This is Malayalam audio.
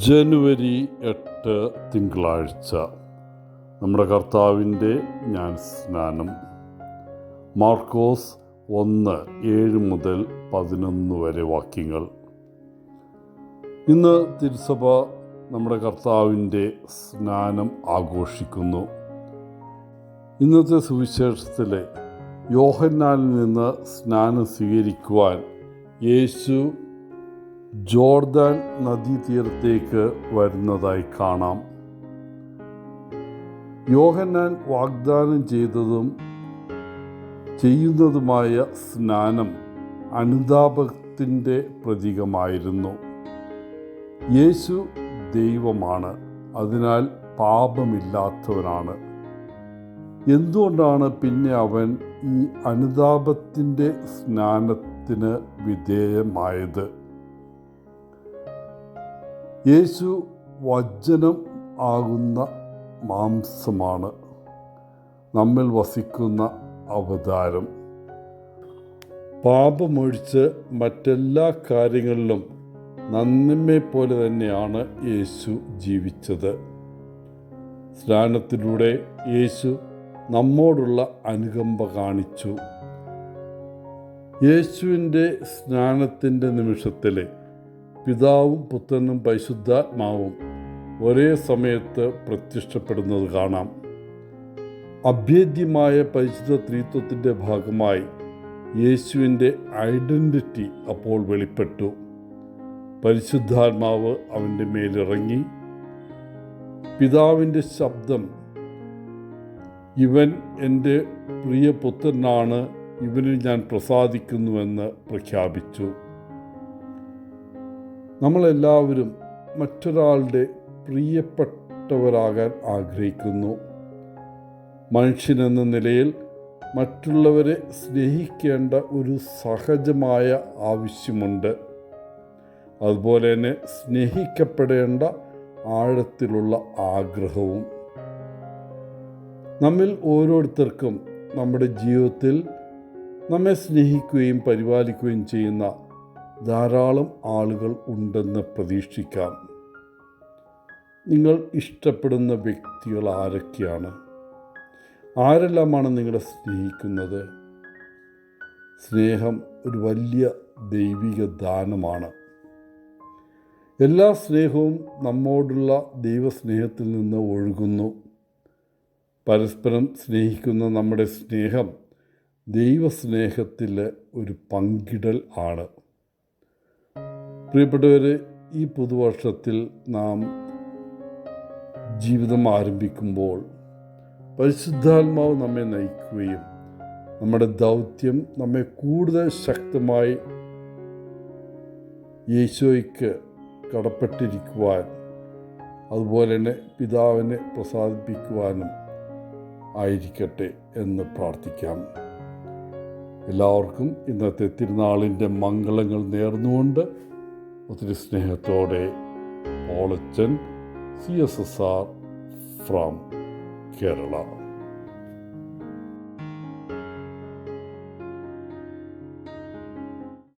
ജനുവരി 8 തിങ്കളാഴ്ച. നമ്മുടെ കർത്താവിൻ്റെ സ്നാനം. മാർക്കോസ് 1:7-11 വരെ വാക്യങ്ങൾ. ഇന്ന് തിരുസഭ നമ്മുടെ കർത്താവിൻ്റെ സ്നാനം ആഘോഷിക്കുന്നു. ഇന്നത്തെ സുവിശേഷത്തിലെ യോഹന്നാനിൽ നിന്ന് സ്നാനം സ്വീകരിക്കുവാൻ യേശു ജോർദാൻ നദീതീരത്തേക്ക് വരുന്നതായി കാണാം. യോഹന്നാൻ വാഗ്ദാനം ചെയ്തതും ചെയ്യുന്നതുമായ സ്നാനം അനുതാപത്തിൻ്റെ പ്രതീകമായിരുന്നു. യേശു ദൈവമാണ്, അതിനാൽ പാപമില്ലാത്തവനാണ്. എന്തുകൊണ്ടാണ് പിന്നെ അവൻ ഈ അനുതാപത്തിൻ്റെ സ്നാനത്തിന് വിധേയമായത്? യേശു വചനം ആകുന്ന മാംസമാണ്, നമ്മിൽ വസിക്കുന്ന അവതാരം. പാപമൊഴിച്ച് മറ്റെല്ലാ കാര്യങ്ങളിലും നമ്മെപ്പോലെ തന്നെയാണ് യേശു ജീവിച്ചത്. സ്നാനത്തിലൂടെ യേശു നമ്മോടുള്ള അനുകമ്പ കാണിച്ചു. യേശുവിൻ്റെ സ്നാനത്തിൻ്റെ നിമിഷത്തിൽ പിതാവും പുത്രനും പരിശുദ്ധാത്മാവും ഒരേ സമയത്ത് പ്രത്യക്ഷപ്പെടുന്നത് കാണാം. അഭേദ്യമായ പരിശുദ്ധ ത്രിത്വത്തിൻ്റെ ഭാഗമായി യേശുവിൻ്റെ ഐഡൻറ്റിറ്റി അപ്പോൾ വെളിപ്പെട്ടു. പരിശുദ്ധാത്മാവ് അവൻ്റെ മേലിറങ്ങി. പിതാവിൻ്റെ ശബ്ദം, ഇവൻ എൻ്റെ പ്രിയപുത്രനാണ്, ഇവനിൽ ഞാൻ പ്രസാദിക്കുന്നുവെന്ന് പ്രഖ്യാപിച്ചു. നമ്മളെല്ലാവരും മറ്റൊരാളുടെ പ്രിയപ്പെട്ടവരാകാൻ ആഗ്രഹിക്കുന്നു. മനുഷ്യനെന്ന നിലയിൽ മറ്റുള്ളവരെ സ്നേഹിക്കേണ്ട ഒരു സഹജമായ ആവശ്യമുണ്ട്. അതുപോലെ തന്നെ സ്നേഹിക്കപ്പെടേണ്ട ആഴത്തിലുള്ള ആഗ്രഹവും. നമ്മിൽ ഓരോരുത്തർക്കും നമ്മുടെ ജീവിതത്തിൽ നമ്മെ സ്നേഹിക്കുകയും പരിപാലിക്കുകയും ചെയ്യുന്ന ധാരാളം ആളുകൾ ഉണ്ടെന്ന് പ്രതീക്ഷിക്കാം. നിങ്ങൾ ഇഷ്ടപ്പെടുന്ന വ്യക്തികൾ ആരൊക്കെയാണ്? ആരെല്ലാമാണ് നിങ്ങളെ സ്നേഹിക്കുന്നത്? സ്നേഹം ഒരു വലിയ ദൈവിക ദാനമാണ്. എല്ലാ സ്നേഹവും നമ്മോടുള്ള ദൈവസ്നേഹത്തിൽ നിന്ന് ഒഴുകുന്നു. പരസ്പരം സ്നേഹിക്കുന്ന നമ്മുടെ സ്നേഹം ദൈവസ്നേഹത്തിലെ ഒരു പങ്കിടൽ ആണ്. പ്രിയപ്പെട്ടവരെ, ഈ പുതുവർഷത്തിൽ നാം ജീവിതം ആരംഭിക്കുമ്പോൾ പരിശുദ്ധാത്മാവ് നമ്മെ നയിക്കുകയും നമ്മുടെ ദൗത്യം നമ്മെ കൂടുതൽ ശക്തമായി യേശോയ്ക്ക് കടപ്പെട്ടിരിക്കുവാൻ, അതുപോലെ തന്നെ പിതാവിനെ പ്രസാദിപ്പിക്കുവാനും ആയിരിക്കട്ടെ എന്ന് പ്രാർത്ഥിക്കാം. എല്ലാവർക്കും ഇന്നത്തെ തിരുനാളിൻ്റെ മംഗളങ്ങൾ നേർന്നുകൊണ്ട് ഒത്തിരി സ്നേഹത്തോടെ പോളച്ചൻ, CSSR ഫ്രം കേരള.